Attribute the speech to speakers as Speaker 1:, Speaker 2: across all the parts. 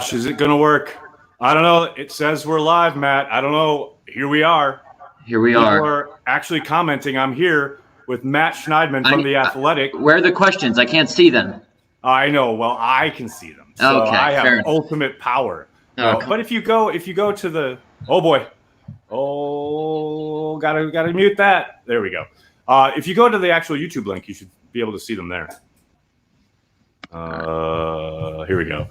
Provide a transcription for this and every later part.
Speaker 1: Is it going to work? I don't know. It says we're live, Matt. I don't know. Here we are.
Speaker 2: Here we
Speaker 1: People
Speaker 2: are.
Speaker 1: are actually commenting. I'm here with Matt Schneidman from The Athletic.
Speaker 2: Where are the questions? I can't see them.
Speaker 1: I know. Well, I can see them. So
Speaker 2: Okay,
Speaker 1: I have
Speaker 2: fair enough.
Speaker 1: ultimate power. But if you go to the gotta mute that. There we go. If you go to the actual YouTube link, you should be able to see them there. Here we go.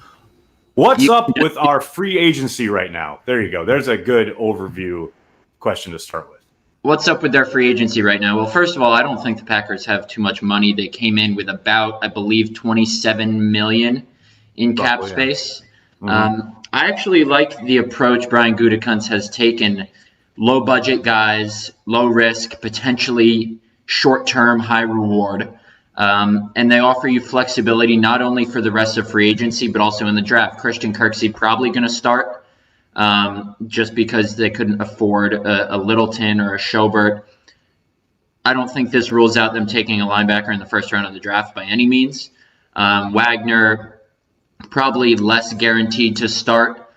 Speaker 1: What's up with our free agency right now? There you go. There's a good overview question to start with.
Speaker 2: What's up with their free agency right now? Well, first of all, I don't think the Packers have too much money. They came in with about, I believe, $27 million in cap space. Mm-hmm. I actually like the approach Brian Gutekunst has taken. Low budget guys, low risk, potentially short-term, high reward. And they offer you flexibility not only for the rest of free agency, but also in the draft. Christian Kirksey probably going to start just because they couldn't afford a Littleton or a Schobert. I don't think this rules out them taking a linebacker in the first round of the draft by any means. Wagner, probably less guaranteed to start.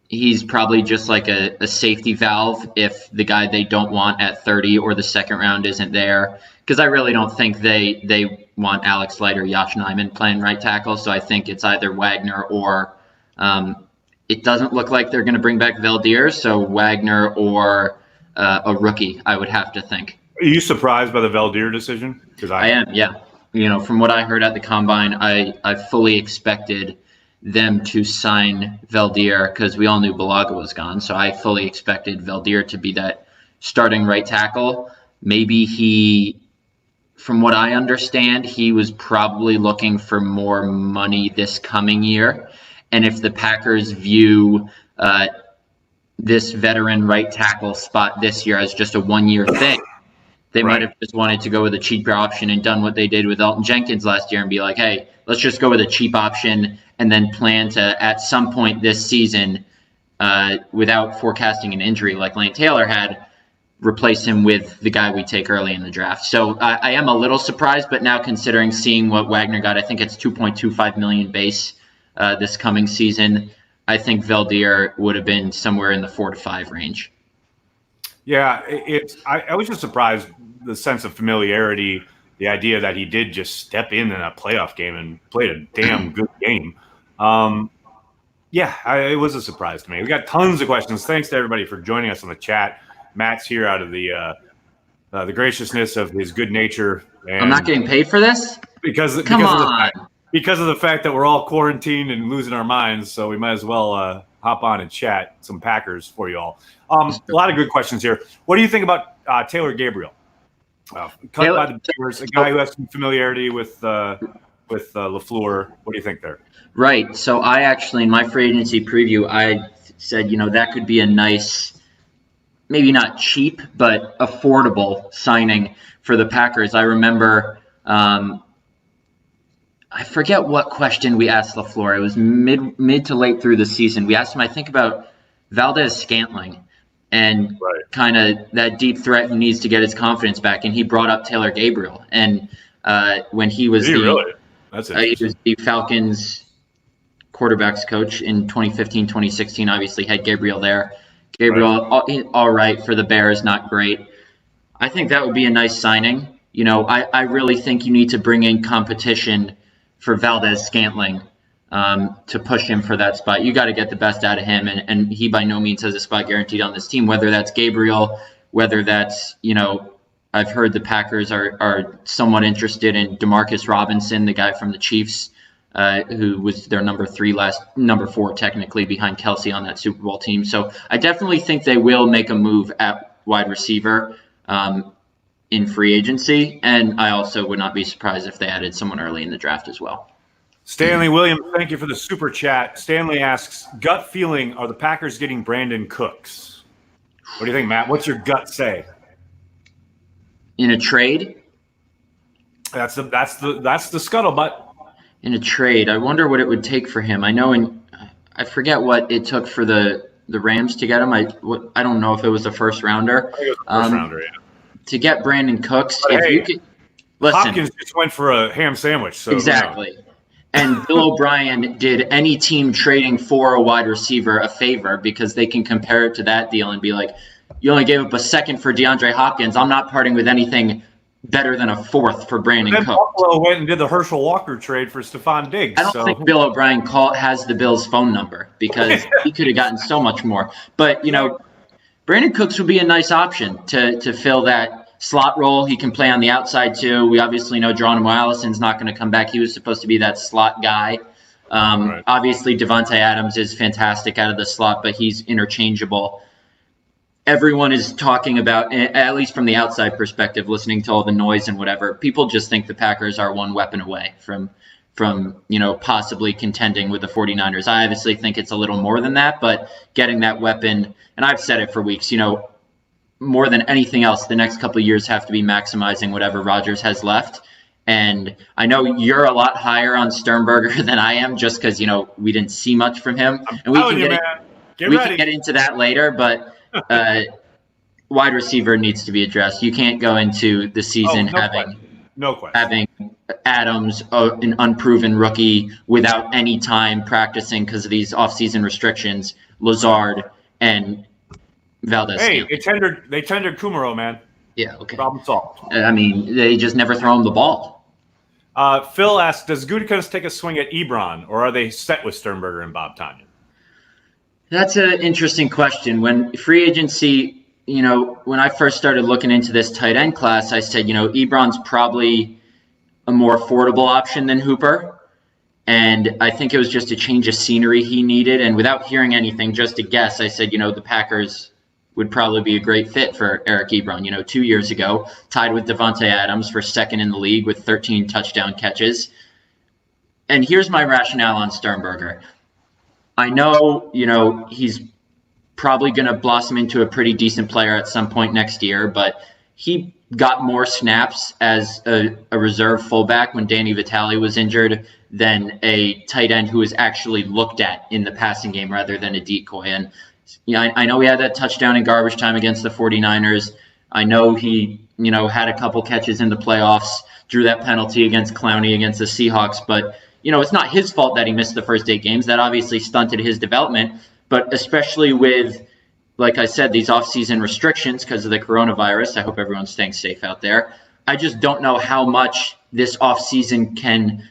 Speaker 2: He's probably just like a safety valve if the guy they don't want at 30 or the second round isn't there. Because I really don't think they want Alex Light or Matt Schneidman playing right tackle. So I think it's either Wagner or it doesn't look like they're going to bring back Valdir. So Wagner or a rookie, I would have to think.
Speaker 1: Are you surprised by the Valdir decision? Because
Speaker 2: I am, yeah. You know, from what I heard at the Combine, I fully expected them to sign Valdir because we all knew Balaga was gone. So I fully expected Valdir to be that starting right tackle. Maybe he, from what I understand, he was probably looking for more money this coming year. And if the Packers view this veteran right tackle spot this year as just a one-year thing, they might have just wanted to go with a cheaper option and done what they did with Elton Jenkins last year and be like, hey, let's just go with a cheap option and then plan to, at some point this season, without forecasting an injury like Lane Taylor had, replace him with the guy we take early in the draft. So I am a little surprised, but now considering seeing what Wagner got, I think it's $2.25 million base this coming season. I think Valdir would have been somewhere in the 4 to 5 range.
Speaker 1: Yeah, I was just surprised the sense of familiarity, the idea that he did just step in a playoff game and played a damn good game. It was a surprise to me. We got tons of questions. Thanks to everybody for joining us on the chat. Matt's here out of the graciousness of his good nature. And
Speaker 2: I'm not getting paid for this?
Speaker 1: Because of the fact that we're all quarantined and losing our minds, so we might as well hop on and chat some Packers for you all. A lot of good questions here. What do you think about Taylor Gabriel? Cut by the Bears, a guy who has some familiarity with LaFleur. What do you think there?
Speaker 2: Right. So I actually, in my free agency preview, I said, that could be a nice, maybe not cheap, but affordable signing for the Packers. I remember, I forget what question we asked LaFleur. It was mid to late through the season. We asked him, I think, about Valdez-Scantling and kind of that deep threat who needs to get his confidence back. And he brought up Taylor Gabriel. And when he was he was the Falcons quarterbacks coach in 2015, 2016, obviously had Gabriel there. Gabriel, all right for the Bears, not great. I think that would be a nice signing. I really think you need to bring in competition for Valdez-Scantling to push him for that spot. You got to get the best out of him, and he by no means has a spot guaranteed on this team, whether that's Gabriel, whether that's, I've heard the Packers are somewhat interested in Demarcus Robinson, the guy from the Chiefs, who was their number 4 technically behind Kelsey on that Super Bowl team. So I definitely think they will make a move at wide receiver in free agency. And I also would not be surprised if they added someone early in the draft as well.
Speaker 1: Stanley Williams, thank you for the super chat. Stanley asks, gut feeling, are the Packers getting Brandon Cooks? What do you think, Matt? What's your gut say?
Speaker 2: In a trade?
Speaker 1: That's the scuttlebutt.
Speaker 2: In a trade, I wonder what it would take for him. I forget what it took for the Rams to get him. I don't know if it was a first rounder.
Speaker 1: I think it was a first rounder, yeah.
Speaker 2: To get Brandon Cooks,
Speaker 1: but
Speaker 2: if you could listen.
Speaker 1: Hopkins just went for a ham sandwich. So
Speaker 2: exactly. And Bill O'Brien did any team trading for a wide receiver a favor because they can compare it to that deal and be like, you only gave up a second for DeAndre Hopkins. I'm not parting with anything better than a fourth for Brandon Cooks.
Speaker 1: Buffalo went and did the Herschel Walker trade for Stephon Diggs.
Speaker 2: I don't think Bill O'Brien has the Bills' phone number because he could have gotten so much more. But, Brandon Cooks would be a nice option to fill that slot role. He can play on the outside too. We obviously know Geronimo Allison's not going to come back. He was supposed to be that slot guy. Right. Obviously, Devontae Adams is fantastic out of the slot, but he's interchangeable. Everyone is talking about, at least from the outside perspective, listening to all the noise and whatever, people just think the Packers are one weapon away from possibly contending with the 49ers. I obviously think it's a little more than that, but getting that weapon, and I've said it for weeks, more than anything else, the next couple of years have to be maximizing whatever Rodgers has left. And I know you're a lot higher on Sternberger than I am just because, we didn't see much from him. And we can get into that later, but wide receiver needs to be addressed. You can't go into the season having Adams, an unproven rookie, without any time practicing because of these offseason restrictions, Lazard and Valdez.
Speaker 1: Hey, they tendered Kumaro, man.
Speaker 2: Yeah, okay.
Speaker 1: Problem solved.
Speaker 2: They just never throw him the ball.
Speaker 1: Phil asks, does Gutekunst take a swing at Ebron, or are they set with Sternberger and Bob Tonyan?
Speaker 2: That's an interesting question. When free agency, when I first started looking into this tight end class, I said, Ebron's probably a more affordable option than Hooper. And I think it was just a change of scenery he needed. And without hearing anything, just a guess, I said, the Packers would probably be a great fit for Eric Ebron. 2 years ago, tied with Devontae Adams for second in the league with 13 touchdown catches. And here's my rationale on Sternberger. I know, he's probably going to blossom into a pretty decent player at some point next year, but he got more snaps as a reserve fullback when Danny Vitale was injured than a tight end who was actually looked at in the passing game rather than a decoy. And I know he had that touchdown in garbage time against the 49ers. I know he, had a couple catches in the playoffs, drew that penalty against Clowney against the Seahawks, but it's not his fault that he missed the first 8 games. That obviously stunted his development. But especially with, like I said, these off-season restrictions because of the coronavirus, I hope everyone's staying safe out there. I just don't know how much this off-season can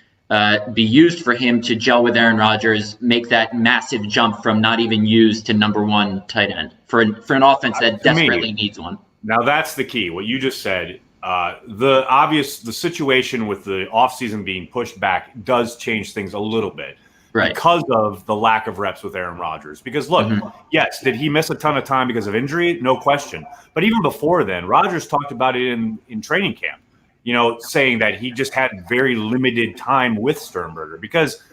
Speaker 2: be used for him to gel with Aaron Rodgers, make that massive jump from not even used to number 1 tight end for an offense that desperately needs one.
Speaker 1: Now that's the key. What you just said. The situation with the offseason being pushed back does change things a little bit, right? Because of the lack of reps with Aaron Rodgers. Because look, yes, did he miss a ton of time because of injury? No question. But even before then, Rodgers talked about it in training camp, saying that he just had very limited time with Sternberger. Because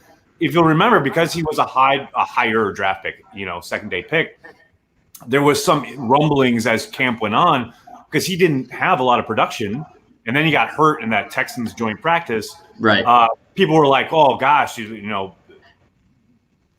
Speaker 1: if you'll remember, because he was a higher draft pick, second day pick, there was some rumblings as camp went on, because he didn't have a lot of production, and then he got hurt in that Texans joint practice.
Speaker 2: Right.
Speaker 1: People were like, "Oh gosh,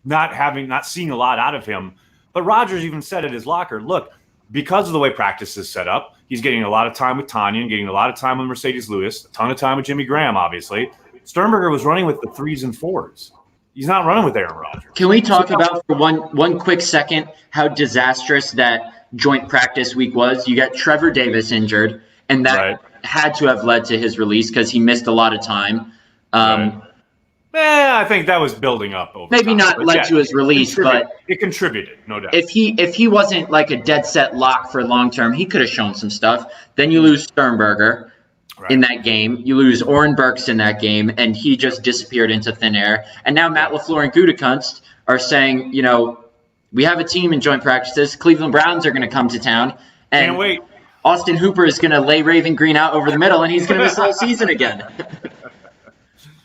Speaker 1: not seeing a lot out of him." But Rodgers even said at his locker, "Look, because of the way practice is set up, he's getting a lot of time with Tonyan, getting a lot of time with Mercedes Lewis, a ton of time with Jimmy Graham. Obviously, Sternberger was running with the 3s and 4s. He's not running with Aaron Rodgers."
Speaker 2: Can we talk about for one quick second how disastrous that joint practice week was? You got Trevor Davis injured, and that had to have led to his release because he missed a lot of time.
Speaker 1: I think that was building up over
Speaker 2: maybe
Speaker 1: time.
Speaker 2: Not led to his release, but
Speaker 1: it contributed, no doubt.
Speaker 2: If he wasn't like a dead set lock for long term, he could have shown some stuff. Then you lose Sternberger in that game. You lose Oren Burks in that game, and he just disappeared into thin air. And now Matt LaFleur and Gutekunst are saying, we have a team in joint practices. Cleveland Browns are going to come to town. And
Speaker 1: can't wait.
Speaker 2: Austin Hooper is going to lay Raven Green out over the middle, and he's going to miss the whole season again.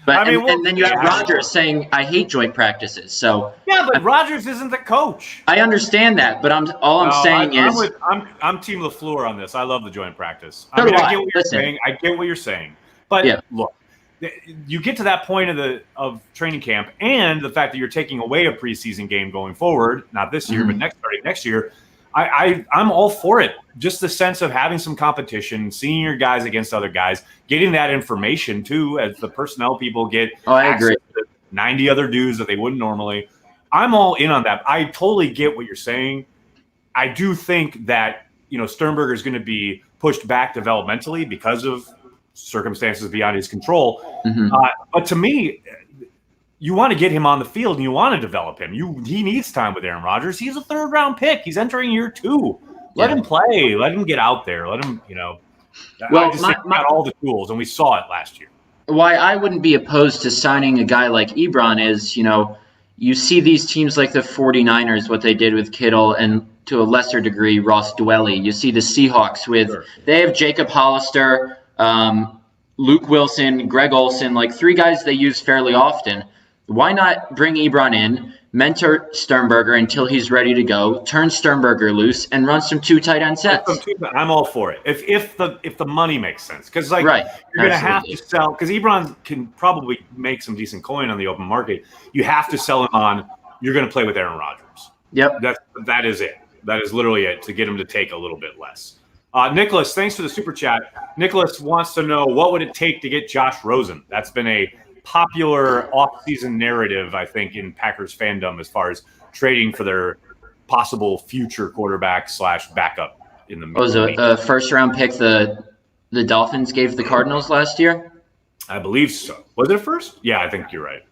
Speaker 2: But and then you have Rodgers saying, "I hate joint practices." So
Speaker 1: but Rodgers isn't the coach.
Speaker 2: I understand that, but I'm saying
Speaker 1: I'm Team LaFleur on this. I love the joint practice.
Speaker 2: So
Speaker 1: I get what you're saying. I get what you're saying. But look, you get to that point of training camp, and the fact that you're taking away a preseason game going forward, not this year, but starting next year. I'm all for it. Just the sense of having some competition, seeing your guys against other guys, getting that information too, as the personnel people get.
Speaker 2: Oh, I agree.
Speaker 1: 90 other dudes that they wouldn't normally. I'm all in on that. I totally get what you're saying. I do think that, Sternberger is going to be pushed back developmentally because of circumstances beyond his control. But to me, you want to get him on the field and you want to develop him. He needs time with Aaron Rodgers. He's a 3rd-round pick. He's entering year 2. Let him play. Let him get out there. Let him, Well, I just think he got all the tools, and we saw it last year.
Speaker 2: Why I wouldn't be opposed to signing a guy like Ebron is, you see these teams like the 49ers, what they did with Kittle, and to a lesser degree, Ross Dwelly. You see the Seahawks they have Jacob Hollister, Luke Wilson, Greg Olsen, like 3 guys they use fairly often. Why not bring Ebron in, mentor Sternberger until he's ready to go, turn Sternberger loose, and run some 2 tight end sets?
Speaker 1: I'm all for it. If the money makes sense, because you're going to have to sell, because Ebron can probably make some decent coin on the open market. You have to sell him on. You're going to play with Aaron Rodgers.
Speaker 2: Yep,
Speaker 1: that is it. That is literally it, to get him to take a little bit less. Nicholas, thanks for the super chat. Nicholas wants to know, what would it take to get Josh Rosen? That's been a popular off-season narrative, I think, in Packers fandom as far as trading for their possible future quarterback / backup in the middle.
Speaker 2: Was a first-round pick the Dolphins gave the Cardinals last year?
Speaker 1: I believe so. Was it a first? Yeah, I think you're right.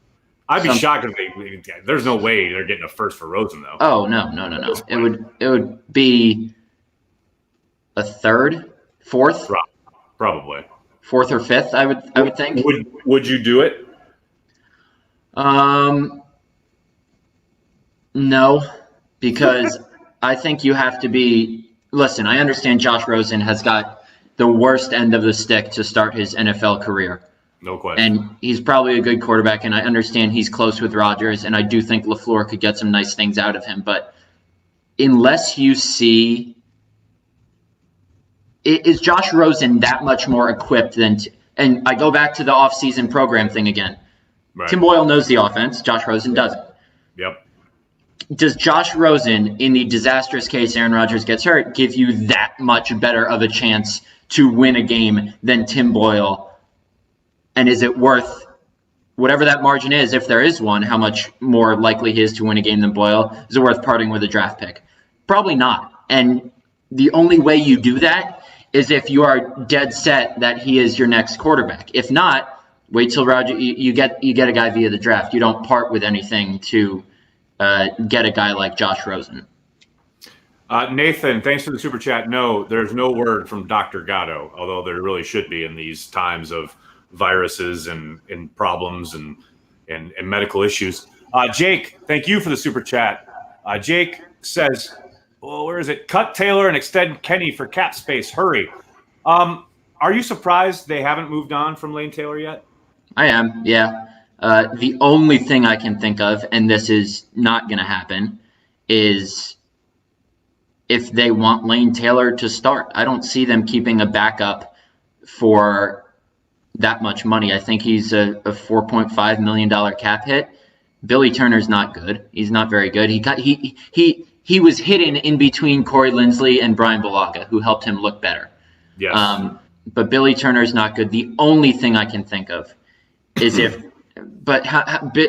Speaker 1: I'd be shocked if there's no way they're getting a first for Rosen, though.
Speaker 2: Oh, no. It would be a 3rd, 4th?
Speaker 1: Probably.
Speaker 2: 4th or 5th, I would think.
Speaker 1: Would you do it?
Speaker 2: No, because I think you have to be. Listen, I understand Josh Rosen has got the worst end of the stick to start his NFL career.
Speaker 1: No question.
Speaker 2: And he's probably a good quarterback, and I understand he's close with Rodgers, and I do think LaFleur could get some nice things out of him. But unless you see, is Josh Rosen that much more equipped than? And I go back to the offseason program thing again. Right. Tim Boyle knows the offense. Josh Rosen doesn't.
Speaker 1: Yep.
Speaker 2: Does Josh Rosen, in the disastrous case Aaron Rodgers gets hurt, give you that much better of a chance to win a game than Tim Boyle? And is it worth whatever that margin is, if there is one, how much more likely he is to win a game than Boyle? Is it worth parting with a draft pick? Probably not. And the only way you do that is if you are dead set that he is your next quarterback. If not, wait till Roger. You get a guy via the draft. You don't part with anything to get a guy like Josh Rosen.
Speaker 1: Nathan, thanks for the super chat. No, there's no word from Dr. Gatto, although there really should be in these times of viruses and problems and medical issues. Jake, thank you for the super chat. Jake says, well, where is it? Cut Taylor and extend Kenny for cap space. Hurry. Are you surprised they haven't moved on from Lane Taylor yet?
Speaker 2: I am, yeah. The only thing I can think of, and this is not going to happen, is if they want Lane Taylor to start. I don't see them keeping a backup for that much money. I think he's a $4.5 million cap hit. Billy Turner's not good. He's not very good. He was hidden in between Corey Linsley and Brian Bulaga, who helped him look better.
Speaker 1: Yes.
Speaker 2: But Billy Turner's not good. The only thing I can think of is but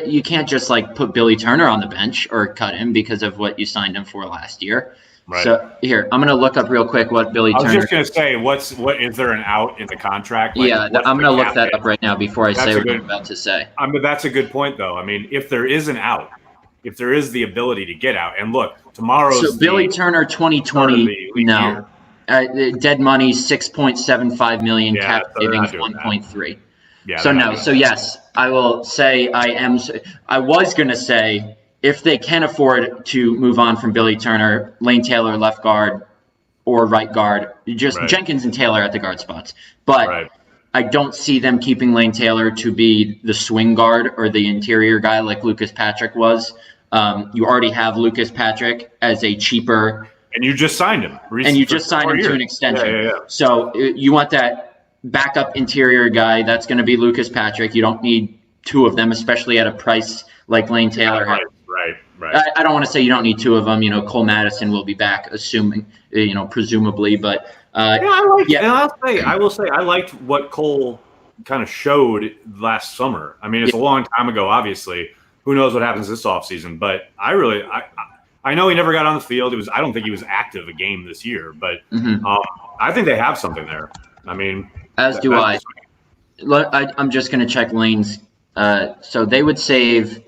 Speaker 2: you can't just put Billy Turner on the bench or cut him because of what you signed him for last year. Right. So here, I'm going to look up real quick what Billy Turner.
Speaker 1: I was just going to say, what is there an out in the contract?
Speaker 2: I'm going to look that up right now before I say what I'm about to say.
Speaker 1: That's a good point, though. I mean, if there is an out, if there is the ability to get out, and look, tomorrow's
Speaker 2: so Billy Turner 2020 no. Dead money $6.75 million, cap savings 1.3. Yeah. So no. So yes, I will say I was going to say, if they can afford to move on from Billy Turner, Lane Taylor left guard or right guard, just Jenkins and Taylor at the guard spots. But I don't see them keeping Lane Taylor to be the swing guard or the interior guy like Lucas Patrick was. You already have Lucas Patrick as a cheaper.
Speaker 1: And you just signed him.
Speaker 2: To an extension. Yeah. So you want that backup interior guy. That's going to be Lucas Patrick. You don't need two of them, especially at a price like Lane Taylor.
Speaker 1: Right.
Speaker 2: I don't want to say you don't need two of them. Cole Madison will be back, assuming, presumably. But
Speaker 1: I will say I liked what Cole kind of showed last summer. I mean, it's a long time ago, obviously. Who knows what happens this offseason? But I know he never got on the field. I don't think he was active a game this year, but I think they have something there. I mean,
Speaker 2: as do I. I'm just going to check Lane's. So they would save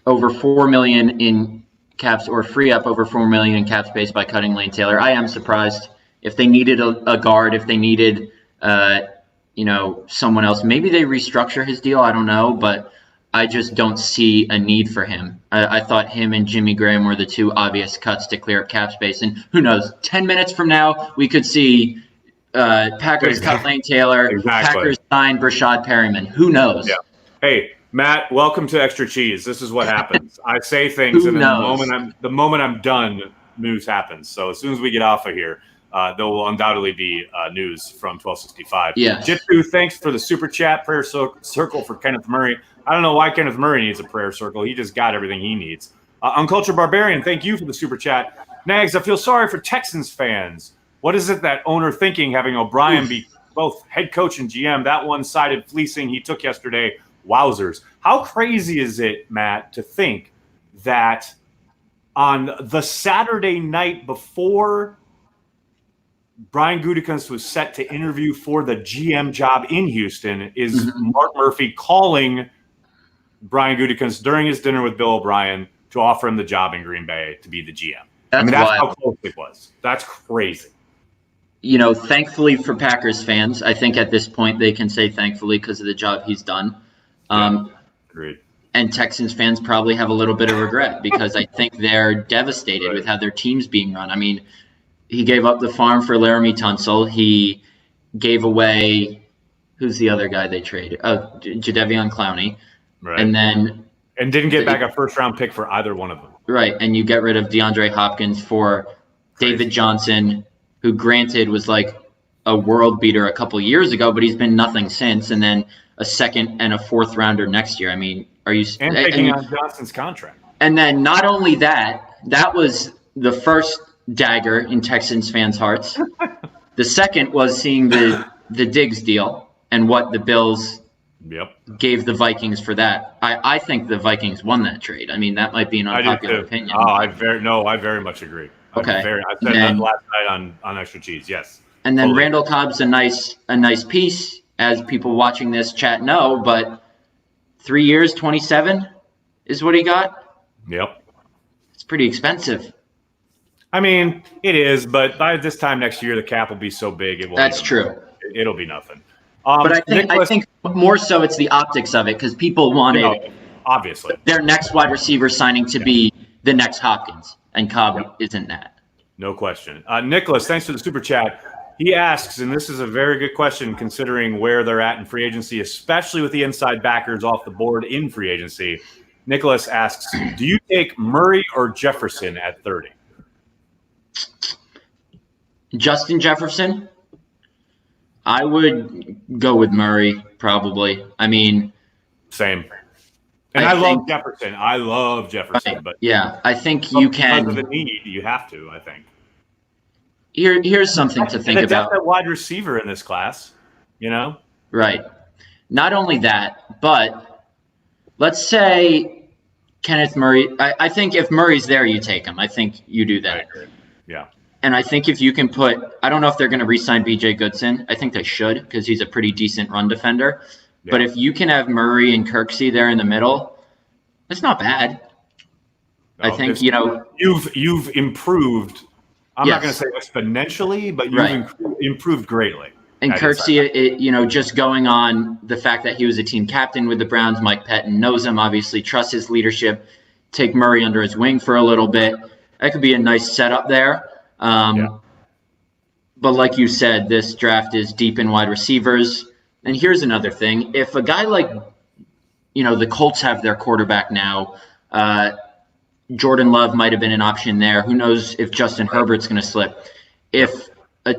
Speaker 2: over $4 million in caps, or free up over $4 million in cap space by cutting Lane Taylor. I am surprised. If they needed a guard, if they needed, someone else, maybe they restructure his deal. I don't know, but I just don't see a need for him. I thought him and Jimmy Graham were the two obvious cuts to clear up cap space. And who knows, 10 minutes from now, we could see Packers cut Lane Taylor, Packers sign Brashad Perryman. Who knows? Yeah.
Speaker 1: Hey, Matt, welcome to Extra Cheese. This is what happens. I say things, and then the moment I'm done, news happens. So as soon as we get off of here, there will undoubtedly be news from 1265.
Speaker 2: Yeah.
Speaker 1: Jitsu, thanks for the super chat. Prayer circle for Kenneth Murray. I don't know why Kenneth Murray needs a prayer circle. He just got everything he needs. Uncultured Barbarian, thank you for the super chat. Nags, I feel sorry for Texans fans. What is it that owner thinking having O'Brien be both head coach and GM? That one-sided fleecing he took yesterday, wowzers. How crazy is it, Matt, to think that on the Saturday night before Brian Gutekunst was set to interview for the GM job in Houston, is Mark Murphy calling Brian Gutekunst during his dinner with Bill O'Brien to offer him the job in Green Bay to be the GM? That's how close it was. That's crazy.
Speaker 2: Thankfully for Packers fans, I think at this point they can say thankfully because of the job he's done.
Speaker 1: Agreed.
Speaker 2: And Texans fans probably have a little bit of regret because I think they're devastated with how their team's being run. I mean, he gave up the farm for Laramie Tunsil. He gave away, who's the other guy they traded? Jadeveon Clowney.
Speaker 1: Right.
Speaker 2: And
Speaker 1: didn't get back a first-round pick for either one of them.
Speaker 2: Right, and you get rid of DeAndre Hopkins for David Johnson, who granted was like a world beater a couple years ago, but he's been nothing since. And then a second and a fourth rounder next year. I mean, and
Speaker 1: taking on Johnson's contract.
Speaker 2: And then not only that was the first dagger in Texans fans' hearts. The second was seeing the Diggs deal and what the Bills gave the Vikings for that. I think the Vikings won that trade. I mean, that might be an unpopular opinion.
Speaker 1: Oh, I very much agree.
Speaker 2: Okay.
Speaker 1: I said that last night on Extra Cheese. Yes.
Speaker 2: And then Randall Cobb's a nice piece, as people watching this chat know, but 3 years, 27 is what he got.
Speaker 1: Yep.
Speaker 2: It's pretty expensive.
Speaker 1: I mean, it is, but by this time next year, the cap will be so big it won't.
Speaker 2: That's true.
Speaker 1: It'll be nothing.
Speaker 2: But I think more so it's the optics of it because people wanted
Speaker 1: obviously
Speaker 2: their next wide receiver signing to be the next Hopkins, and Cobb isn't that.
Speaker 1: No question. Nicholas, thanks for the super chat. He asks, and this is a very good question considering where they're at in free agency, especially with the inside backers off the board in free agency. Nicholas asks, do you take Murray or Jefferson at 30?
Speaker 2: Justin Jefferson? I would go with Murray, probably. I mean,
Speaker 1: same. And I love Jefferson. I love Jefferson,
Speaker 2: right,
Speaker 1: but
Speaker 2: I think you can.
Speaker 1: Because of the need, you have to. I think.
Speaker 2: Here's something to think about.
Speaker 1: That's a wide receiver in this class,
Speaker 2: Right. Not only that, but let's say Kenneth Murray. I think if Murray's there, you take him. I think you do that.
Speaker 1: Yeah.
Speaker 2: And I think if you can I don't know if they're going to re-sign B.J. Goodson. I think they should because he's a pretty decent run defender. Yeah. But if you can have Murray and Kirksey there in the middle, it's not bad. No, I think,
Speaker 1: You've improved. I'm not going to say exponentially, but you've improved greatly.
Speaker 2: And Kirksey, just going on the fact that he was a team captain with the Browns, Mike Pettin knows him, obviously trusts his leadership, take Murray under his wing for a little bit. That could be a nice setup there. But like you said, this draft is deep in wide receivers. And here's another thing. If a guy like, the Colts have their quarterback now, Jordan Love might have been an option there. Who knows if Justin Herbert's going to slip. If a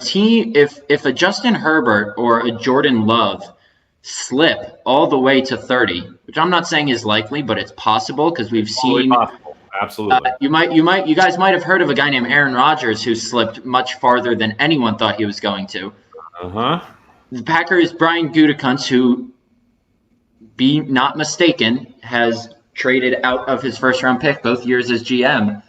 Speaker 2: Justin Herbert or a Jordan Love slip all the way to 30, which I'm not saying is likely, but it's possible because we've seen
Speaker 1: possible. Absolutely.
Speaker 2: You guys might have heard of a guy named Aaron Rodgers who slipped much farther than anyone thought he was going to. the Packers, Brian Gutekunst, who, be not mistaken, has traded out of his first-round pick both years as GM,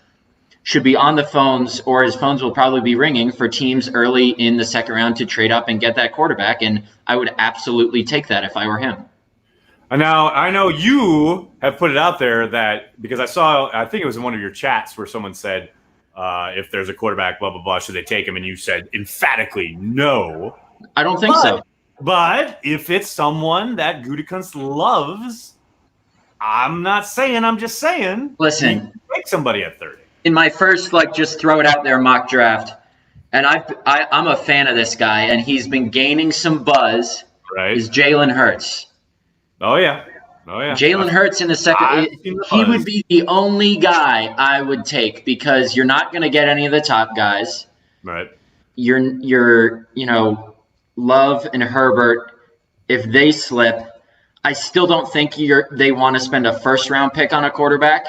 Speaker 2: should be on the phones, or his phones will probably be ringing for teams early in the second round to trade up and get that quarterback, and I would absolutely take that if I were him.
Speaker 1: Now, I know you have put it out there that, because I think it was in one of your chats where someone said, if there's a quarterback, blah, blah, blah, should they take him? And you said emphatically no.
Speaker 2: I don't think so.
Speaker 1: But if it's someone that Gutekunst loves, I'm just saying.
Speaker 2: Listen,
Speaker 1: take somebody at 30.
Speaker 2: In my first, just throw it out there mock draft, and I'm a fan of this guy, and he's been gaining some buzz.
Speaker 1: Right.
Speaker 2: Is Jalen Hurts.
Speaker 1: Oh, yeah.
Speaker 2: Jalen Hurts in the second, he would be the only guy I would take, because you're not going to get any of the top guys.
Speaker 1: Right.
Speaker 2: You're Love and Herbert, if they slip, I still don't think they want to spend a first-round pick on a quarterback.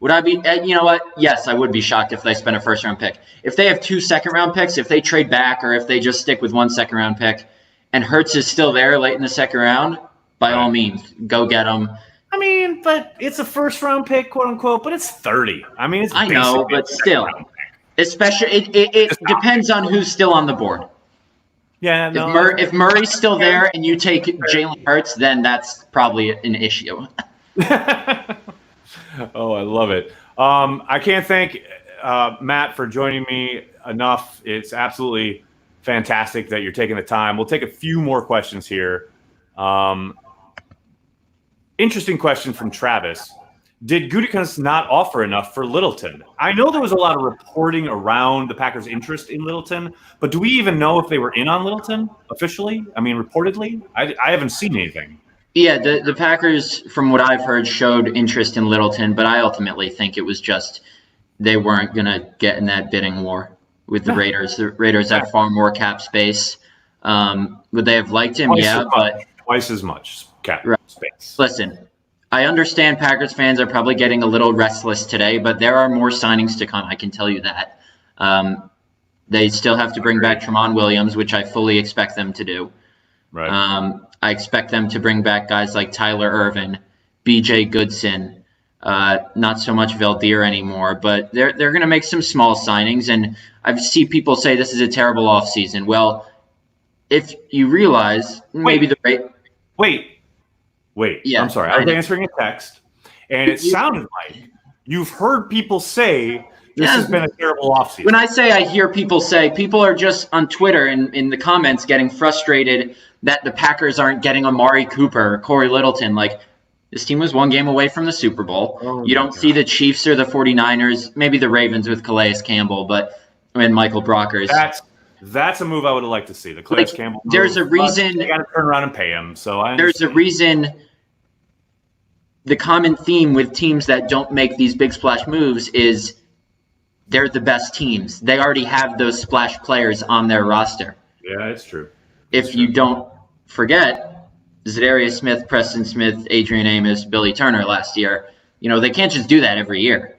Speaker 2: Would I be, you know what? Yes, I would be shocked if they spent a first-round pick. If they have 2 second-round picks, if they trade back, or if they just stick with 1 second-round pick, and Hurts is still there late in the second round, by all means, go get him.
Speaker 1: I mean, but it's a first-round pick, quote-unquote, but it's 30. I mean,
Speaker 2: I know, but still. Especially, it depends on who's still on the board.
Speaker 1: Yeah, no.
Speaker 2: If Murray's still there and you take Jalen Hurts, then that's probably an issue.
Speaker 1: Oh, I love it. I can't thank Matt for joining me enough. It's absolutely fantastic that you're taking the time. We'll take a few more questions here. Interesting question from Travis. Did Gutekunst not offer enough for Littleton? I know there was a lot of reporting around the Packers' interest in Littleton, but do we even know if they were in on Littleton officially? I mean, reportedly? I haven't seen anything.
Speaker 2: Yeah, the Packers, from what I've heard, showed interest in Littleton, but I ultimately think it was just they weren't going to get in that bidding war with the Raiders. The Raiders have far more cap space. Would they have liked him? But
Speaker 1: twice as much cap space.
Speaker 2: Listen, I understand Packers fans are probably getting a little restless today, but there are more signings to come. I can tell you that. They still have to bring back Tramon Williams, which I fully expect them to do.
Speaker 1: Right.
Speaker 2: I expect them to bring back guys like Tyler Ervin, B.J. Goodson, not so much Valdir anymore, but they're going to make some small signings. And I see people say this is a terrible offseason. Well, if you realize maybe the rate.
Speaker 1: Wait. Yeah, I'm sorry. I was answering a text, and it sounded like you've heard people say this has been a terrible offseason.
Speaker 2: When I say I hear people say, people are just on Twitter and in the comments getting frustrated that the Packers aren't getting Amari Cooper or Corey Littleton. Like, this team was 1 game away from the Super Bowl. You don't see the Chiefs or the 49ers, maybe the Ravens with Calais Campbell, and Michael Brockers.
Speaker 1: That's a move I would have liked to see. The Calais Campbell move.
Speaker 2: There's a reason.
Speaker 1: You got to turn around and pay him. So
Speaker 2: there's a reason. The common theme with teams that don't make these big splash moves is they're the best teams. They already have those splash players on their roster.
Speaker 1: Yeah, it's true.
Speaker 2: If you don't forget, Zadarius Smith, Preston Smith, Adrian Amos, Billy Turner last year, they can't just do that every year.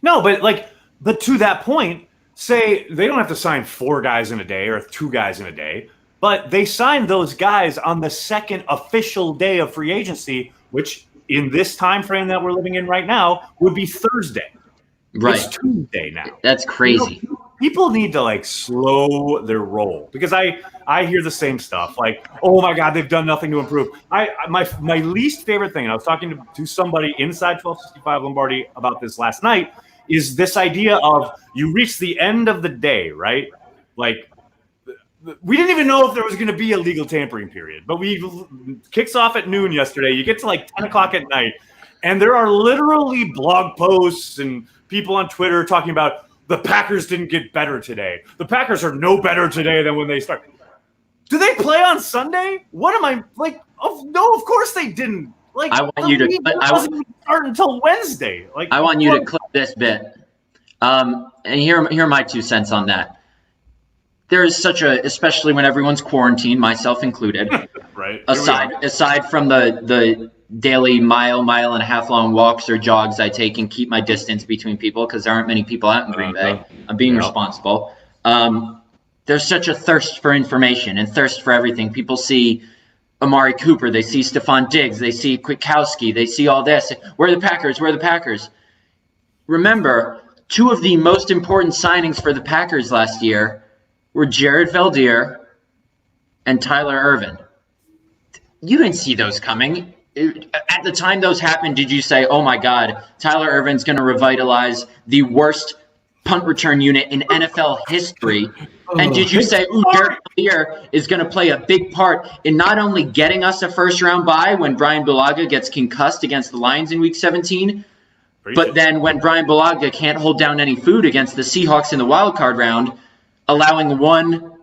Speaker 1: No, but to that point, say they don't have to sign 4 guys in a day or 2 guys in a day, but they signed those guys on the second official day of free agency, which in this time frame that we're living in right now would be Thursday.
Speaker 2: Right.
Speaker 1: It's Tuesday now.
Speaker 2: That's crazy.
Speaker 1: People need to slow their roll, because I hear the same stuff like, oh my God, they've done nothing to improve. My least favorite thing, and I was talking to somebody inside 1265 Lombardi about this last night, is this idea of you reach the end of the day, right? We didn't even know if there was going to be a legal tampering period, but kicks off at noon yesterday. You get to 10 o'clock at night, and there are literally blog posts and people on Twitter talking about the Packers didn't get better today. The Packers are no better today than when they start. Do they play on Sunday? What am I no, of course they didn't.
Speaker 2: I want you to.
Speaker 1: It doesn't even start until Wednesday.
Speaker 2: I want you to clip this bit, and here are my 2 cents on that. There is especially when everyone's quarantined, myself included.
Speaker 1: Right.
Speaker 2: Aside from the daily mile and a half long walks or jogs I take and keep my distance between people, because there aren't many people out in Green Bay. I'm being responsible. there's such a thirst for information and thirst for everything. People see Amari Cooper, they see Stephon Diggs, they see Kwiatkowski, they see all this. Where are the Packers? Where are the Packers? Remember, two of the most important signings for the Packers last year were Jared Veldheer and Tyler Ervin. You didn't see those coming. At the time those happened, did you say, oh my God, Tyler Ervin's going to revitalize the worst punt return unit in NFL history? And did you say, ooh, Jared Veldheer is going to play a big part in not only getting us a first-round bye when Brian Bulaga gets concussed against the Lions in Week 17, but then when Brian Bulaga can't hold down any food against the Seahawks in the wild card round, allowing one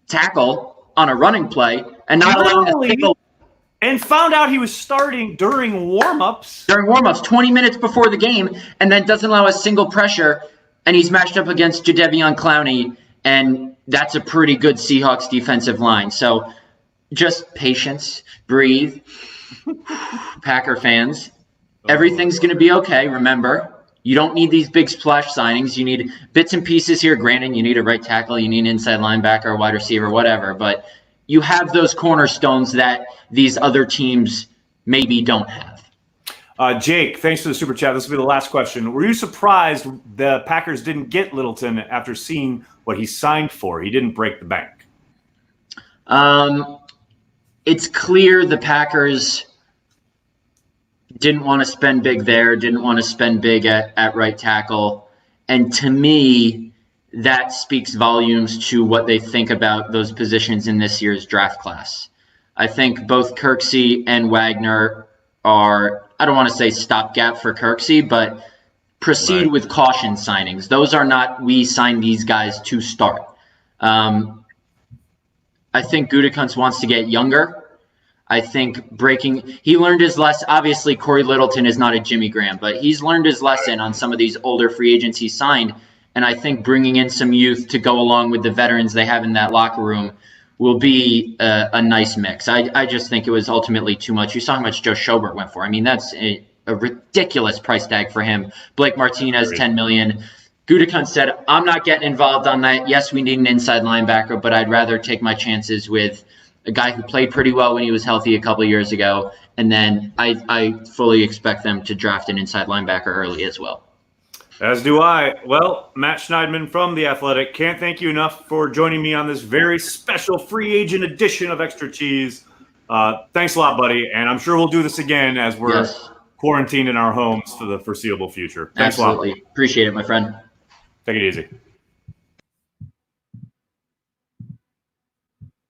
Speaker 2: tackle on a running play and not allowing a single.
Speaker 1: And found out he was starting during warmups.
Speaker 2: 20 minutes before the game, and then doesn't allow a single pressure, and he's matched up against Jadeveon Clowney, and that's a pretty good Seahawks defensive line. So just patience, breathe. Packer fans, everything's going to be okay, remember. You don't need these big splash signings. You need bits and pieces here. Granted, you need a right tackle, you need an inside linebacker, a wide receiver, whatever, but you have those cornerstones that these other teams maybe don't have.
Speaker 1: Jake, thanks for the super chat. This will be the last question. Were you surprised the Packers didn't get Littleton after seeing what he signed for? He didn't break the bank.
Speaker 2: It's clear the Packers didn't want to spend big there, didn't want to spend big at right tackle. And to me, that speaks volumes to what they think about those positions in this year's draft class. I think both Kirksey and Wagner are, I don't want to say stopgap for Kirksey, but proceed with caution signings. Those are not, we signed these guys to start. I think Gutekunst wants to get younger. I think he learned his lesson. Obviously, Corey Littleton is not a Jimmy Graham, but he's learned his lesson on some of these older free agents he signed. And I think bringing in some youth to go along with the veterans they have in that locker room will be a nice mix. I just think it was ultimately too much. You saw how much Joe Schobert went for. I mean, that's a ridiculous price tag for him. Blake Martinez, $10 million. Gutekunst said, I'm not getting involved on that. Yes, we need an inside linebacker, but I'd rather take my chances with a guy who played pretty well when he was healthy a couple of years ago. And then I fully expect them to draft an inside linebacker early as well.
Speaker 1: As do I. Well, Matt Schneidman from The Athletic, can't thank you enough for joining me on this very special free agent edition of Extra Cheese. Thanks a lot, buddy. And I'm sure we'll do this again as we're quarantined in our homes for the foreseeable future. Thanks a lot.
Speaker 2: Appreciate it, my friend.
Speaker 1: Take it easy.